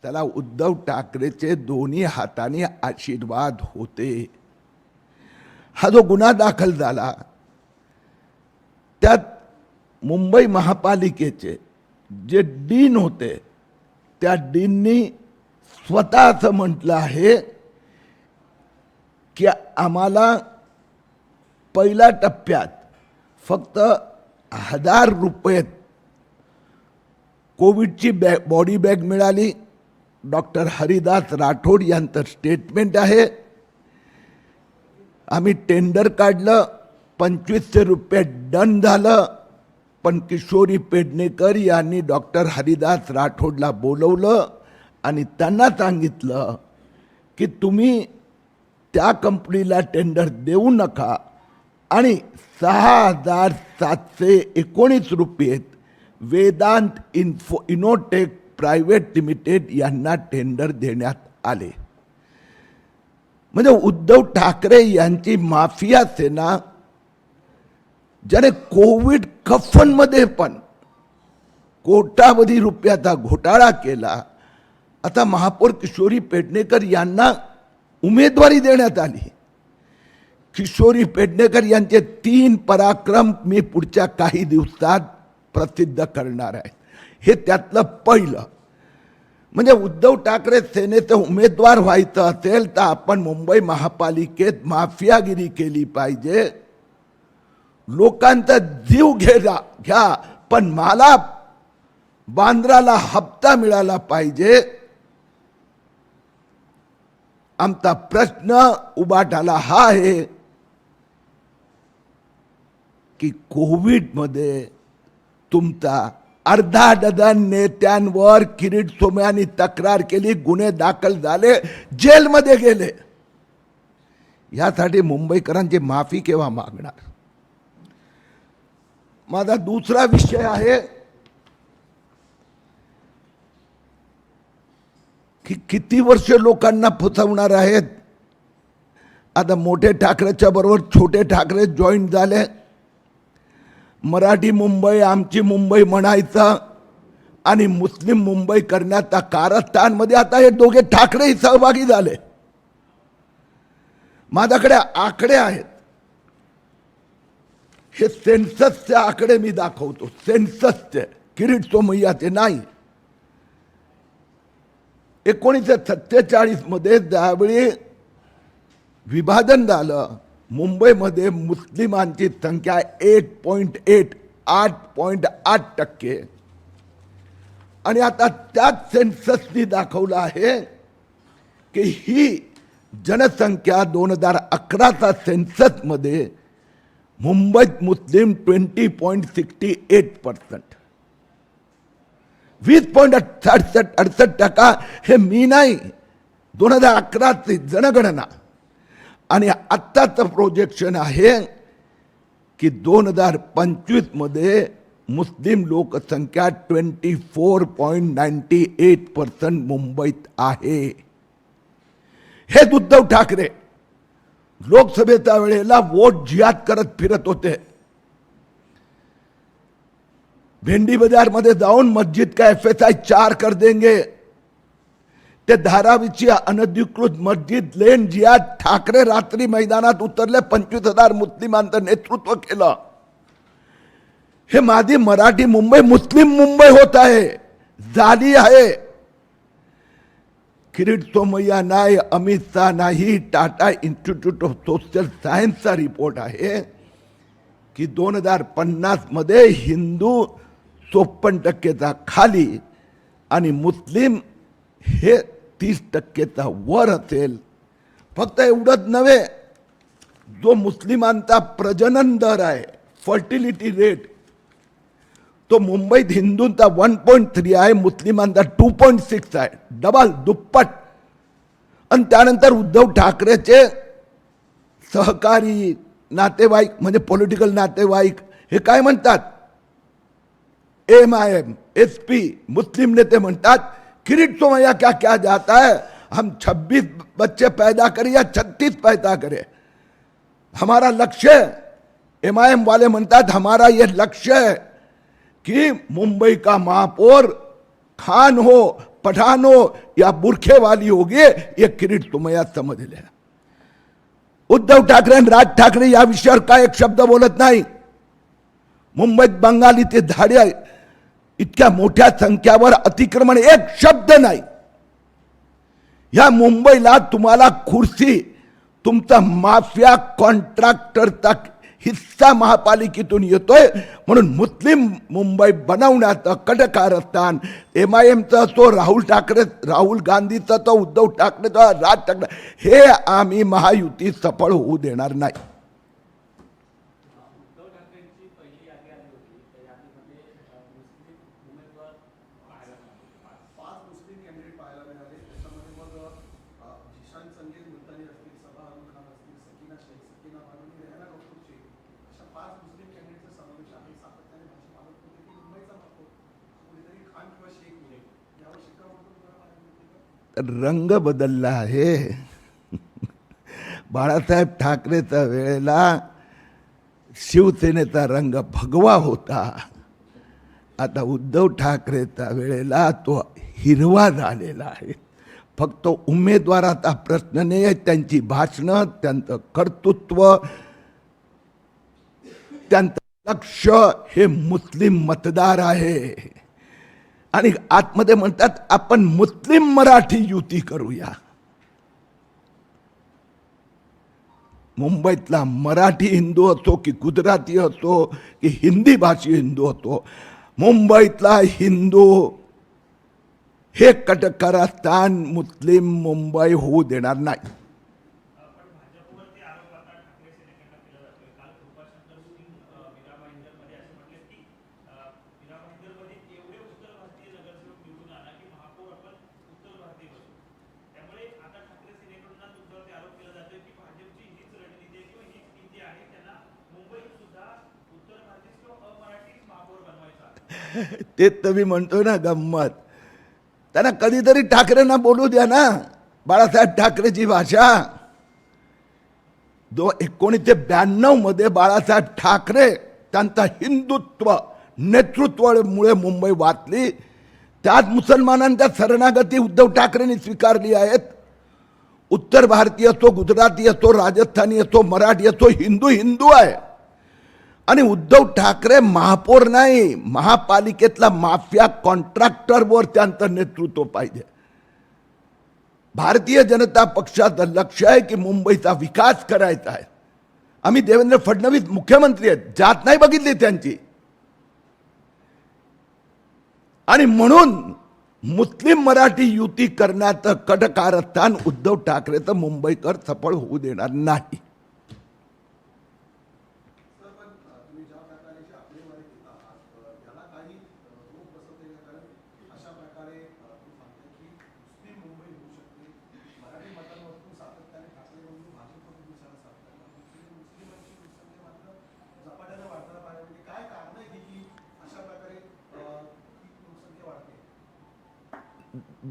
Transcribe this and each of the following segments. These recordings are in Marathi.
त्याला उद्धव ठाकरेचे दोन्ही हाताने आशीर्वाद होते। हा जो गुन्हा दाखल झाला त्यात मुंबई महापालिकेचे जे डीन होते त्या डीननी स्वतः असं म्हटलं आहे की आम्हाला पहिल्या टप्प्यात फक्त 1000 रुपये कोविडची बॉडी बॅग मिळाली। डॉक्टर हरिदास राठोड यांचं स्टेटमेंट आहे, आम्ही टेंडर काढलं, 2500 रुपये डन झालं, पण किशोरी पेडणेकर यांनी डॉक्टर हरिदास राठोडला बोलवलं आणि त्यांना सांगितलं की तुम्ही त्या कंपनीला टेंडर देऊ नका आणि 6719 रुपये वेदांत इनोटेक प्रायव्हेट लिमिटेड यांना टेंडर देण्यात आले। म्हणजे उद्धव ठाकरे यांची माफिया सेना ज्याने कोविड कफनमध्ये पण कोट्यावधी रुपयाचा घोटाळा केला, आता महापौर किशोरी पेडणेकर यांना उमेदवारी देण्यात आली। किशोरी पेडणेकर यांचे 3 पराक्रम मी पुढच्या काही दिवसात प्रसिद्ध करणार आहे। हे त्यातलं पहिलं म्हणजे उद्धव ठाकरे सेनेचे उमेदवार व्हायचं असेल तर आपण मुंबई महापालिकेत माफियागिरी केली पाहिजे, लोकांचा जीव घ्या, पण मला बांद्राला हप्ता मिळाला पाहिजे। आमचा प्रश्न उभाटाला हा आहे की कोविडमध्ये तुमचा अर्धा डझन नेत्यांवर किरीट सोमय्यांनी तक्रार केली, गुन्हे दाखल झाले, जेलमध्ये गेले। यासाठी मुंबईकरांची माफी केव्हा मागणार? माझा दुसरा विषय आहे की किती वर्ष लोकांना फसवणार आहेत। आता मोठे ठाकरेच्या बरोबर छोटे ठाकरे जॉईन झाले, मराठी मुंबई आमची मुंबई म्हणायचं आणि मुस्लिम मुंबई करण्याचा कारस्थानमध्ये आता हे दोघे ठाकरेही सहभागी झाले। माझ्याकडे आकडे आहेत, हे सेन्ससचे आकडे मी दाखवतो, सेन्ससचे, किरीट सोमय्याचे नाही। 1947 मध्ये ज्यावेळी विभाजन झालं, मुंबईमध्ये मुस्लिमांची संख्या 8.8% आणि आता त्याच सेन्ससनी दाखवलं आहे की ही जनसंख्या 2011चा सेन्सस मध्ये मुंबईत मुस्लिम 20.68%, 20.68%। हे मी नाही, 2011ची जनगणना आणि आत्ताचं प्रोजेक्शन आहे की 2025 मध्ये मुस्लिम लोकसंख्या 24.98% मुंबईत आहे। हेच उद्धव ठाकरे लोकसभेच्या वेळेला वोट जिहाद करत फिरत होते। भेंडी बाजार मध्ये जाऊन मस्जिद का FSI 4 कर देंगे, ते धारावीची अनधिकृत मस्जिद लेन जिहाद ठाकरे रात्री मैदानात उतरले, 25,000 मुस्लिमांचं नेतृत्व केलं। हे माझी मराठी मुंबई मुस्लिम मुंबई होत आहे, झाली आहे। किरीट सोमय्या नाही, अमित शाह नाही, टाटा इन्स्टिट्यूट ऑफ सोशल सायन्सचा रिपोर्ट आहे की 2050 मध्ये हिंदू 54% खाली आणि मुस्लिम हे 30% वर असेल। फक्त एवढंच नव्हे, जो मुस्लिमांचा प्रजनन दर आहे, फर्टिलिटी रेट, तो मुंबईत हिंदूंचा 1.3 आहे, मुस्लिमांचा 2.6 आहे, डबल, दुप्पट। आणि त्यानंतर उद्धव ठाकरेचे सहकारी नातेवाईक म्हणजे पॉलिटिकल नातेवाईक हे काय म्हणतात, MIM, SP मुस्लिम नेते म्हणतात किरीट सोमय्या क्या क्या जाता है, हम 26 बच्चे पैदा करें या 36 पैदा करें, हमारा लक्ष्य है। MIM वाले म्हणतात हमारा ये लक्ष्य है कि मुंबई का महापौर खान हो, पठानो या बुरखे वाली होगी ये किरीट तुम्हाला समजले. उद्धव ठाकरे आणि राज ठाकरे या विषयावर काय एक शब्द बोलत नाही. मुंबईत बंगाली ते धाड्या इतक्या मोठ्या संख्यावर अतिक्रमण एक शब्द नाही. या मुंबईला तुम्हाला खुर्ची तुमचा माफिया कॉन्ट्रॅक्टरचा हिस्सा महापालिकेतून येतोय म्हणून मुस्लिम मुंबई बनवण्याचं कडकारस्थान MIMचं असो, राहुल गांधीचं तो, उद्धव ठाकरेचं, राज ठाकरे, हे आम्ही महायुती सफळ होऊ देणार नाही. रंग बदलला आहे. बाळासाहेब ठाकरेच्या वेळेला शिवसेनेचा रंग भगवा होता. आता उद्धव ठाकरेच्या वेळेला तो हिरवा झालेला आहे. फक्त उमेदवाराचा प्रश्न नाही, त्यांची भाषणं, त्यांचं कर्तृत्व, त्यांचं लक्ष हे मुस्लिम मतदार आहे. आणि आतमध्ये म्हणतात आपण मुस्लिम मराठी युती करूया. मुंबईतला मराठी हिंदू असो की गुजराती असो की हिंदी भाषी हिंदू असो, मुंबईतला हिंदू हे कटकारस्थान मुस्लिम मुंबई होऊ देणार नाही. ते तुम्ही म्हणतो ना गंमत, त्यांना कधीतरी ठाकरेंना बोलू द्या ना. बाळासाहेब ठाकरेची भाषा 1992 मध्ये बाळासाहेब ठाकरे त्यांचा हिंदुत्व नेतृत्वामुळे मुंबई वाचली. त्यात मुसलमानांच्या शरणागती उद्धव ठाकरेंनी स्वीकारली आहेत. उत्तर भारतीय असो, गुजराती असो, राजस्थानी असो, मराठी असो, हिंदू हिंदू आहे. आणि उद्धव ठाकरे महापौर नाही, महापालिकेतला माफिया कॉन्ट्रॅक्टरवर त्यांचं नेतृत्व पाहिजे. भारतीय जनता पक्षाचं लक्ष आहे की मुंबईचा विकास करायचा आहे. आम्ही देवेंद्र फडणवीस मुख्यमंत्री आहेत, जात नाही बघितली त्यांची. आणि म्हणून मुस्लिम मराठी युती करण्याचं कडकारस्थान उद्धव ठाकरेचं मुंबईकर सफळ होऊ देणार नाही.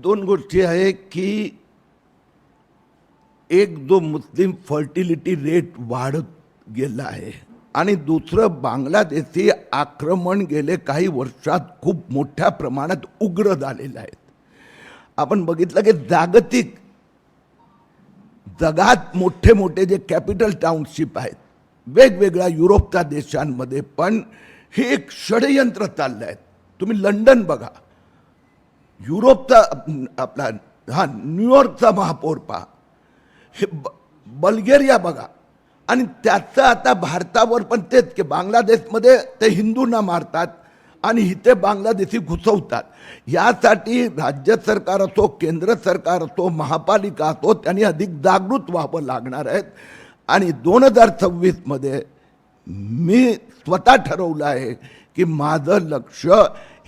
दोन गोष्टी आहे की एक जो मुस्लिम फर्टिलिटी रेट वाढत गेला आहे आणि दुसरं बांगलादेशी आक्रमण गेले काही वर्षात खूप मोठ्या प्रमाणात उग्र झालेलं आहे. आपण बघितलं की जागतिक जगात मोठे मोठे जे कॅपिटल टाउनशिप आहेत वेगवेगळ्या युरोपच्या देशांमध्ये पण हे एक षडयंत्र चाललं आहे. तुम्ही लंडन बघा, युरोपचा आपला न्यूयॉर्कचा महापौर पहा, हे बल्गेरिया बघा. आणि त्याचं आता भारतावर पण तेच की बांगलादेशमध्ये ते हिंदूंना मारतात आणि इथे बांगलादेशी घुसवतात. यासाठी राज्य सरकार असो, केंद्र सरकार असो, महापालिका असो, त्यांनी अधिक जागृत व्हावं लागणार आहेत. आणि 2026 मध्ये मी स्वतः ठरवलं आहे की माझं लक्ष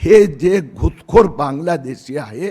हे जे घुसखोर बांगलादेशी आहे